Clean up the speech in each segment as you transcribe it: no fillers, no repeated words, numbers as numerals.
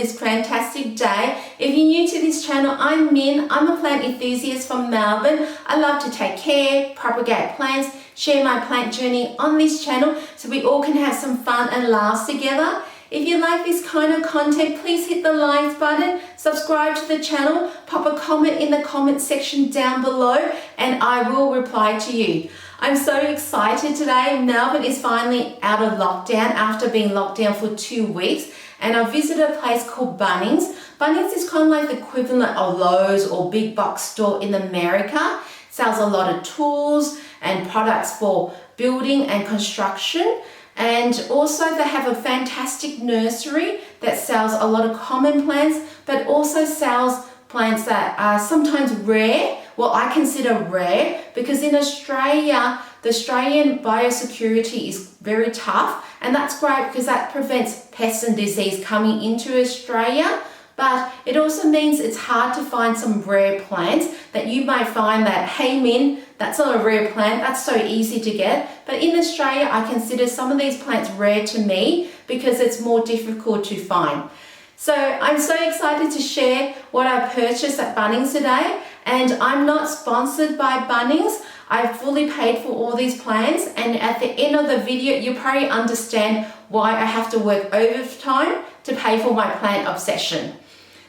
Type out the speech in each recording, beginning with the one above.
this fantastic day. If you're new to this channel, I'm Min. I'm a plant enthusiast from Melbourne. I love to take care, propagate plants, share my plant journey on this channel so we all can have some fun and laughs together. If you like this kind of content, please hit the like button, subscribe to the channel, pop a comment in the comment section down below and I will reply to you. I'm so excited today. Melbourne is finally out of lockdown after being locked down for 2 weeks, and I visited a place called Bunnings. Bunnings is kind of like the equivalent of Lowe's or big box store in America. It sells a lot of tools and products for building and construction. And also they have a fantastic nursery that sells a lot of common plants, but also sells plants that are sometimes rare. Well, I consider rare because in Australia, the Australian biosecurity is very tough, and that's great because that prevents pests and disease coming into Australia. But it also means it's hard to find some rare plants that you might find that, hey Min, that's not a rare plant, that's so easy to get. But in Australia, I consider some of these plants rare to me because it's more difficult to find. So I'm so excited to share what I purchased at Bunnings today, and I'm not sponsored by Bunnings. I fully paid for all these plants, and at the end of the video, you'll probably understand why I have to work overtime to pay for my plant obsession.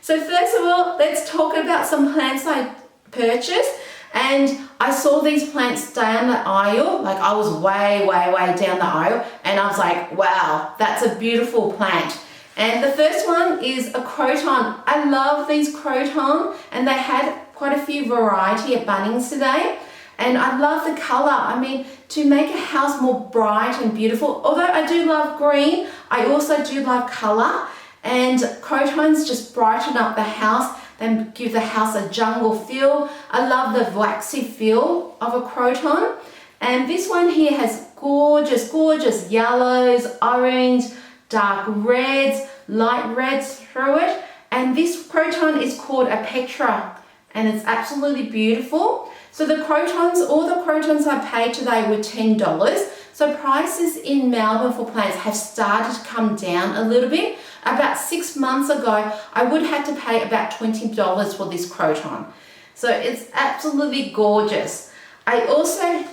So first of all, let's talk about some plants I purchased. And I saw these plants down the aisle, like I was way down the aisle, and I was like, wow, that's a beautiful plant. And the first one is a croton. I love these croton, and they had quite a few variety at Bunnings today. And I love the color. I mean, to make a house more bright and beautiful, although I do love green, I also do love color. And crotons just brighten up the house, then give the house a jungle feel. I love the waxy feel of a croton. And this one here has gorgeous yellows, orange, dark reds, light reds through it. And this croton is called a Petra, and it's absolutely beautiful. So the crotons, all the crotons I paid today were $10. So prices in Melbourne for plants have started to come down a little bit. About 6 months ago, I would have to pay about $20 for this croton. So it's absolutely gorgeous. I also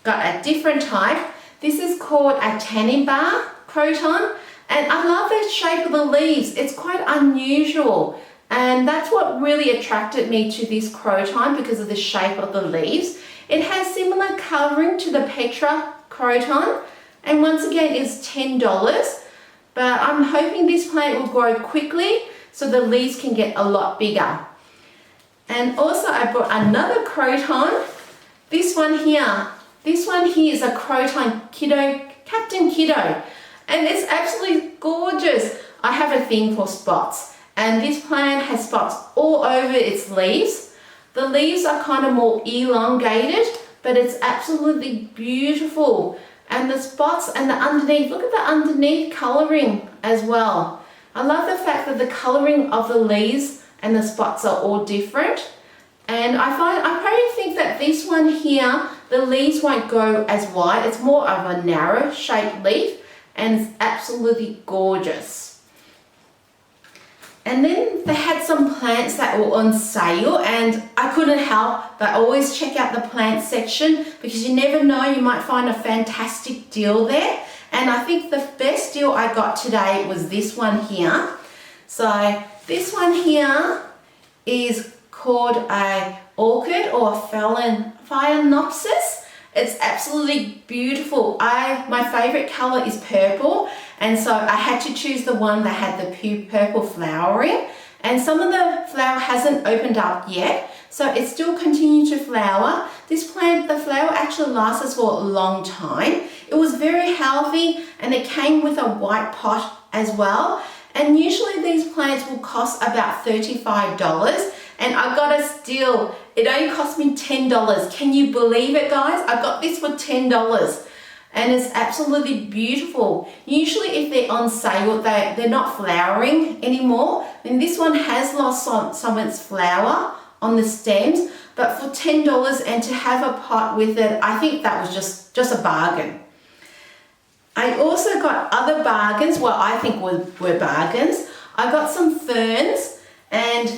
got a different type. This is called a tanning bar croton, and I love the shape of the leaves. It's quite unusual, and that's what really attracted me to this croton because of the shape of the leaves. It has similar coloring to the Petra croton, and once again it's $10. But I'm hoping this plant will grow quickly so the leaves can get a lot bigger. And also I bought another croton. This one here is a croton kiddo, Captain Kiddo. And it's absolutely gorgeous. I have a thing for spots, and this plant has spots all over its leaves. The leaves are kind of more elongated, but it's absolutely beautiful. And the spots and the underneath, look at the underneath coloring as well. I love the fact that the coloring of the leaves and the spots are all different. And I probably think that this one here, the leaves won't go as wide. It's more of a narrow shaped leaf, and it's absolutely gorgeous. And then they had some plants that were on sale, and I couldn't help but always check out the plant section because you never know, you might find a fantastic deal there. And I think the best deal I got today was this one here. So this one here is called a orchid or a phalaenopsis. It's absolutely beautiful. My favorite color is purple, and so I had to choose the one that had the purple flowering. And some of the flower hasn't opened up yet, so it still continues to flower. This plant, the flower actually lasts for a long time. It was very healthy, and it came with a white pot as well. And usually these plants will cost about $35. And I got a steal. It only cost me $10. Can you believe it, guys? I got this for $10. And it's absolutely beautiful. Usually if they're on sale, they're not flowering anymore. And this one has lost some of its flower on the stems. But for $10 and to have a pot with it, I think that was just a bargain. I also got other bargains, what I think were bargains. I got some ferns, and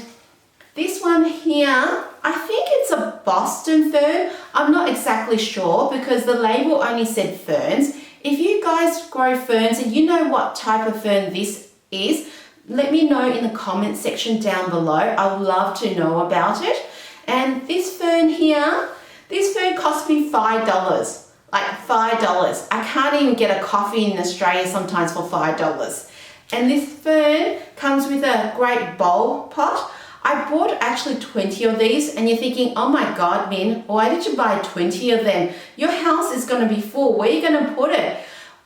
this one here, I think it's a Boston fern. I'm not exactly sure because the label only said ferns. If you guys grow ferns and you know what type of fern this is, let me know in the comment section down below. I would love to know about it. And this fern here, this fern cost me $5. Like $5. I can't even get a coffee in Australia sometimes for $5. And this fern comes with a great bowl pot. I bought actually 20 of these, and you're thinking, oh my God, Min, why did you buy 20 of them? Your house is going to be full. Where are you going to put it?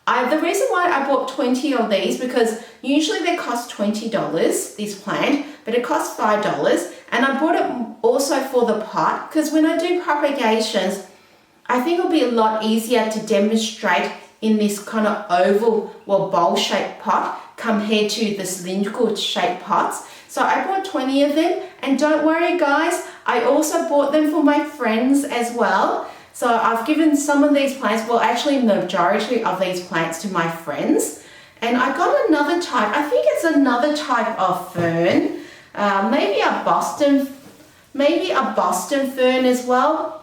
The reason why I bought 20 of these, because usually they cost $20, this plant, but it costs $5. And I bought it also for the pot, because when I do propagations, I think it'll be a lot easier to demonstrate in this kind of oval or bowl-shaped pot compared to the cylindrical shaped pots. So I bought 20 of them, and don't worry guys, I also bought them for my friends as well. So I've given some of these plants, well actually the majority of these plants, to my friends. And I got another type, I think it's another type of fern, maybe a Boston fern as well.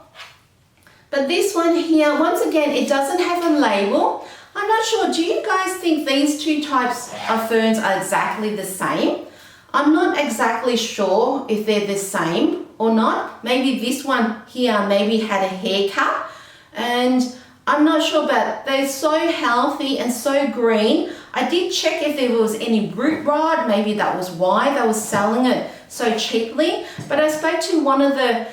But this one here, once again, it doesn't have a label. I'm not sure, do you guys think these two types of ferns are exactly the same? I'm not exactly sure if they're the same or not. Maybe this one here maybe had a haircut, and I'm not sure, but they're so healthy and so green. I did check if there was any root rot, maybe that was why they were selling it so cheaply. But I spoke to one of the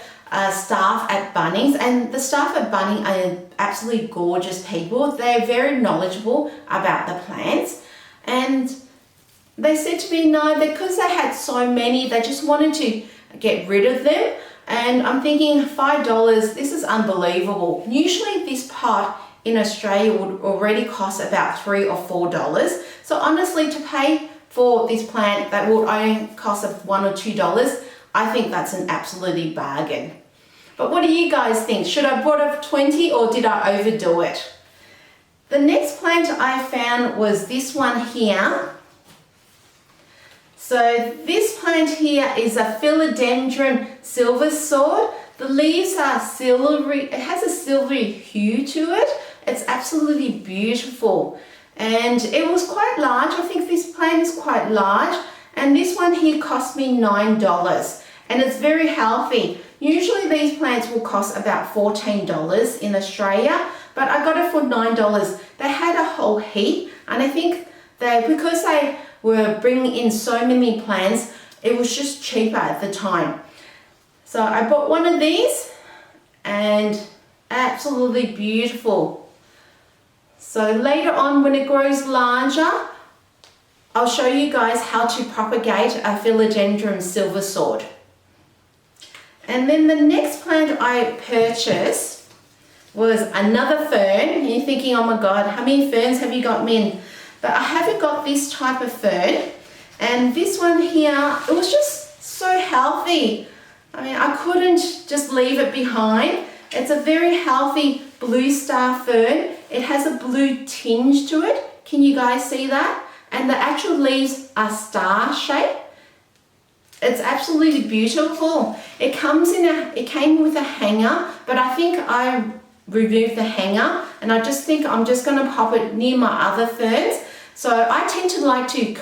staff at Bunnings, and the staff at Bunnings are absolutely gorgeous people. They're very knowledgeable about the plants, and they said to me, no, because they had so many, they just wanted to get rid of them. And I'm thinking, $5, this is unbelievable. Usually this pot in Australia would already cost about $3 or $4. So honestly, to pay for this plant that would only cost $1 or $2, I think that's an absolutely bargain. But what do you guys think? Should I bought a 20 or did I overdo it? The next plant I found was this one here. So this plant here is a philodendron silver sword. The leaves are silvery, it has a silvery hue to it. It's absolutely beautiful. And it was quite large. I think this plant is quite large. And this one here cost me $9. And it's very healthy. Usually these plants will cost about $14 in Australia, but I got it for $9. They had a whole heap, and I think because they were bringing in so many plants, it was just cheaper at the time. So I bought one of these, and absolutely beautiful. So later on, when it grows larger, I'll show you guys how to propagate a philodendron silver sword. And then the next plant I purchased was another fern. You're thinking, oh my God, how many ferns have you got, Min? But I haven't got this type of fern. And this one here, it was just so healthy. I mean, I couldn't just leave it behind. It's a very healthy blue star fern. It has a blue tinge to it. Can you guys see that? And the actual leaves are star shaped. It's absolutely beautiful. It came with a hanger, but I think I removed the hanger, and I just think I'm just going to pop it near my other ferns. So I tend to like to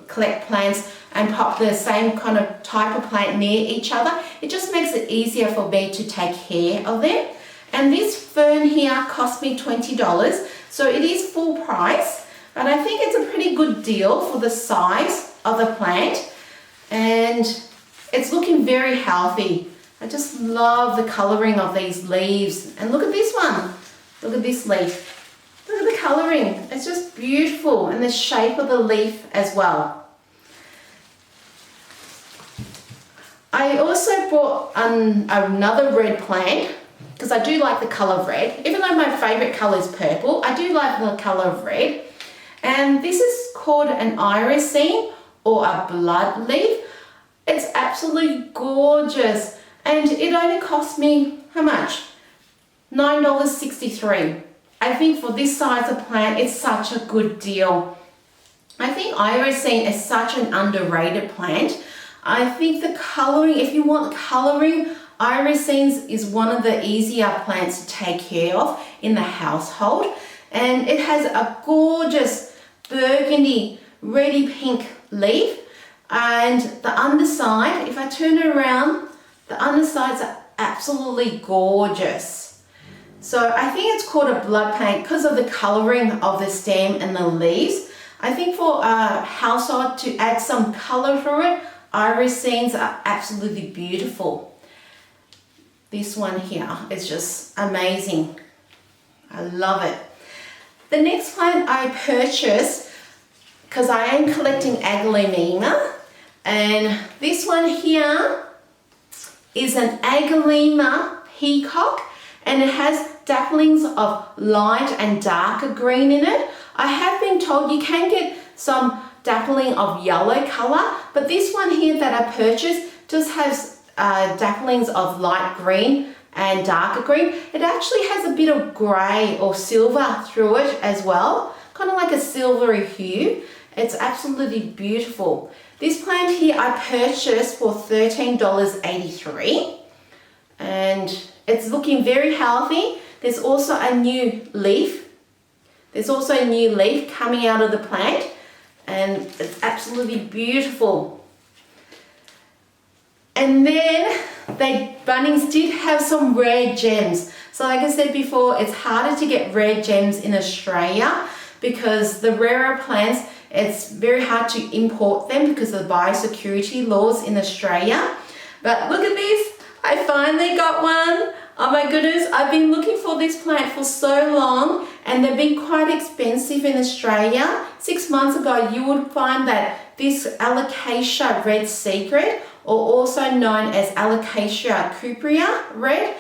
collect plants and pop the same kind of type of plant near each other. It just makes it easier for me to take care of them. And this fern here cost me $20, so it is full price, but I think it's a pretty good deal for the size of the plant. And it's looking very healthy. I just love the colouring of these leaves. And look at this one. Look at this leaf. Look at the colouring. It's just beautiful. And the shape of the leaf as well. I also bought another red plant because I do like the colour of red. Even though my favourite colour is purple, I do like the colour of red. And this is called an irisine, or a blood leaf. It's absolutely gorgeous, and it only cost me how much? $9.63. I think for this size of plant, it's such a good deal. I think irisine is such an underrated plant. I think the colouring, if you want colouring, irisine is one of the easier plants to take care of in the household. And it has a gorgeous burgundy, reddy pink leaf. And the underside, if I turn it around, the undersides are absolutely gorgeous. So I think it's called a blood plant because of the colouring of the stem and the leaves. I think for a household to add some colour for it, irisines are absolutely beautiful. This one here is just amazing. I love it. The next plant I purchased, because I am collecting Aglaonema, and this one here is an Aglaonema peacock, and it has dapplings of light and darker green in it. I have been told you can get some dappling of yellow colour, but this one here that I purchased just has dapplings of light green and darker green. It actually has a bit of grey or silver through it as well, kind of like a silvery hue. It's absolutely beautiful. This plant here I purchased for $13.83, and it's looking very healthy. There's also a new leaf. There's also a new leaf coming out of the plant, and it's absolutely beautiful. And then Bunnings did have some rare gems. So like I said before, it's harder to get rare gems in Australia because the rarer plants, it's very hard to import them because of the biosecurity laws in Australia. But look at this, I finally got one. Oh my goodness, I've been looking for this plant for so long, and they've been quite expensive in Australia. 6 months ago, you would find that this Alocasia Red Secret, or also known as Alocasia Cuprea Red,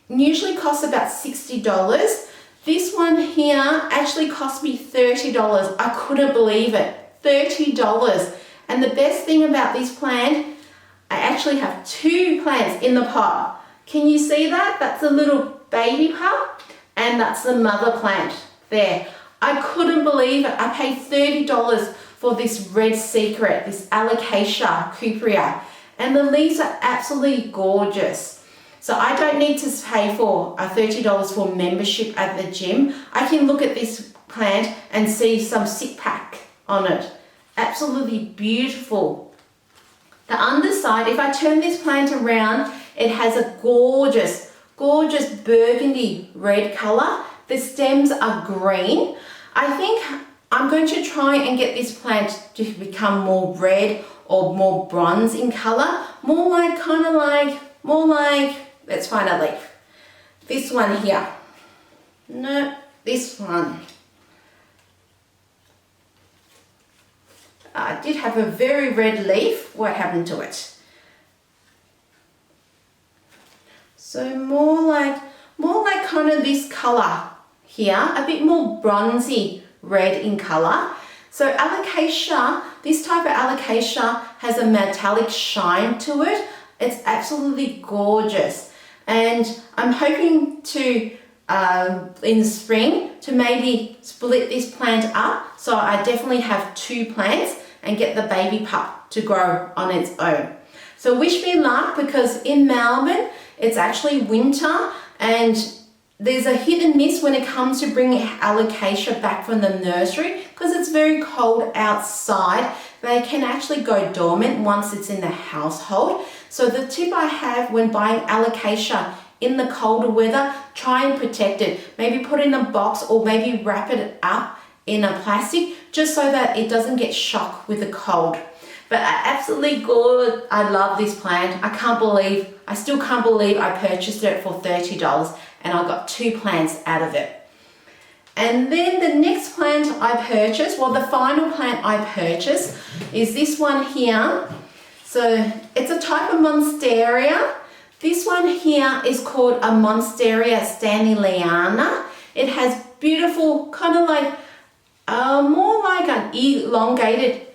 usually costs about $60. This one here actually cost me $30. I couldn't believe it, $30. And the best thing about this plant, I actually have 2 plants in the pot. Can you see that? That's a little baby pup, and that's the mother plant there. I couldn't believe it. I paid $30 for this Red Secret, this Alocasia Cuprea, and the leaves are absolutely gorgeous. So I don't need to pay for $30 for membership at the gym. I can look at this plant and see some stick pack on it. Absolutely beautiful. The underside, if I turn this plant around, it has a gorgeous, gorgeous burgundy red colour. The stems are green. I think I'm going to try and get this plant to become more red or more bronze in colour. More like, let's find a leaf. This one here. No, this one. I did have a very red leaf. What happened to it? So more like kind of this colour here, a bit more bronzy red in colour. So Alocasia, this type of Alocasia has a metallic shine to it. It's absolutely gorgeous. And I'm hoping to, in the spring, to maybe split this plant up. So I definitely have 2 plants and get the baby pup to grow on its own. So wish me luck, because in Melbourne, it's actually winter and there's a hit and miss when it comes to bringing Alocasia back from the nursery because it's very cold outside. They can actually go dormant once it's in the household. So the tip I have when buying Alocasia in the colder weather, try and protect it. Maybe put it in a box or maybe wrap it up in a plastic just so that it doesn't get shocked with the cold. But absolutely good. I love this plant. I still can't believe I purchased it for $30 and I got 2 plants out of it. And then the next plant I purchased, well, the final plant I purchased is this one here. So it's a type of monstera. This one here is called a Monstera stanleyana. It has beautiful, kind of like, more like an elongated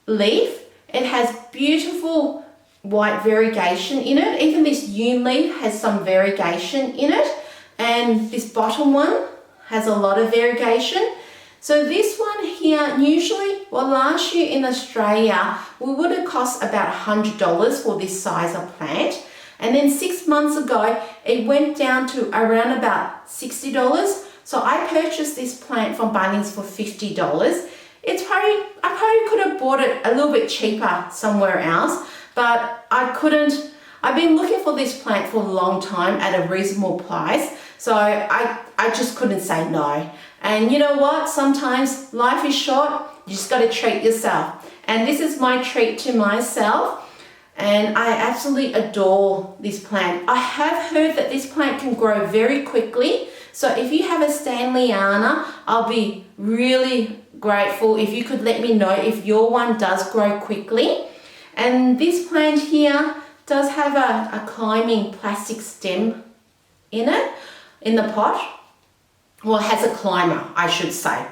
leaf. It has beautiful white variegation in it. Even this yew leaf has some variegation in it. And this bottom one has a lot of variegation. So this one here, usually, well, last year in Australia, we would have cost about $100 for this size of plant. And then 6 months ago, it went down to around about $60. So I purchased this plant from Bunnings for $50. I probably could have bought it a little bit cheaper somewhere else, but I couldn't. I've been looking for this plant for a long time at a reasonable price, so I just couldn't say no. And you know what? Sometimes life is short, you just got to treat yourself. And this is my treat to myself. And I absolutely adore this plant. I have heard that this plant can grow very quickly. So if you have a Stanleyana, I'll be really grateful if you could let me know if your one does grow quickly. And this plant here does have a climbing plastic stem in it, in the pot. Well, it has a climber, I should say.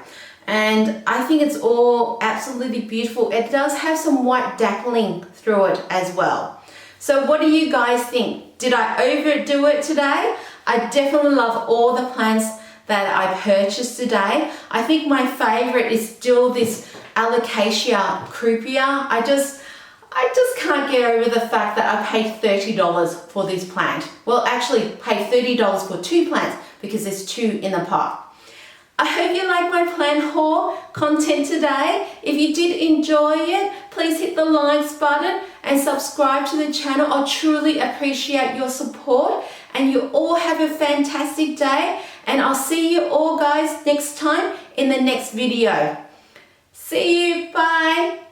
And I think it's all absolutely beautiful. It does have some white dappling through it as well. So what do you guys think? Did I overdo it today? I definitely love all the plants that I purchased today. I think my favorite is still this Alocasia croupier. I just can't get over the fact that I paid $30 for this plant. Well, actually paid $30 for 2 plants because there's 2 in the pot. I hope you like my plant haul content today. If you did enjoy it, please hit the likes button and subscribe to the channel. I truly appreciate your support, and you all have a fantastic day, and I'll see you all guys next time in the next video. See you, bye.